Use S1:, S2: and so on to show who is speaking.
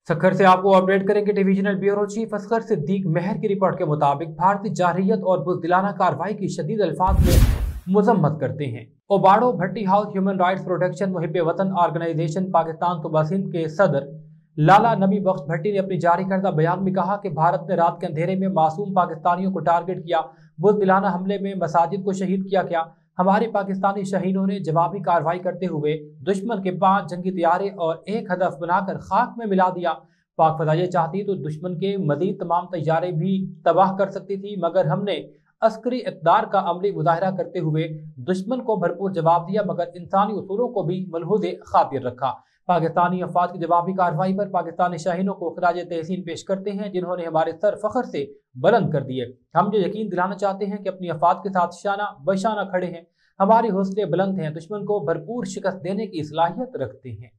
S1: सखर से आपको अपडेट करेंगे। Divisional bureau chief Asghar Siddique Mehar की रिपोर्ट के मुताबिक भारतीय जारहियत और बुज़दिलाना कार्रवाई की शदीद अल्फाज में मजम्मत करते हैं। ओबाड़ो भट्टी हाउस ह्यूमन राइट्स प्रोटेक्शन मुहिब वतन ऑर्गेनाइजेशन पाकिस्तान सूबा सिंध के सदर लाला नबी बख्श भट्टी ने अपनी जारी करदा बयान में कहा कि भारत ने रात के अंधेरे में मासूम पाकिस्तानियों को टारगेट किया। बुज़दिलाना हमले में मसाजिद को शहीद किया गया। हमारे पाकिस्तानी शहीदों ने जवाबी कार्रवाई करते हुए दुश्मन के 5 जंगी तैयारे और एक हदफ बनाकर खाक में मिला दिया। पाक फजाइया चाहती तो दुश्मन के मजीद तमाम तैयारे भी तबाह कर सकती थी, मगर हमने अस्करी इक़दार का अमली मुजाहरा करते हुए दुश्मन को भरपूर जवाब दिया, मगर इंसानी उसूलों को भी मलहूज़ खातिर रखा। पाकिस्तानी अफवाज की जवाबी कार्रवाई पर पाकिस्तानी शाहीनों को खराज तहसीन पेश करते हैं, जिन्होंने हमारे सर फख्र से बुलंद कर दिए। हम जो यकीन दिलाना चाहते हैं कि अपनी अफवाज के साथ शाना बशाना खड़े हैं। हमारे हौसले बुलंद हैं, दुश्मन को भरपूर शिकस्त देने की सलाहियत रखते हैं।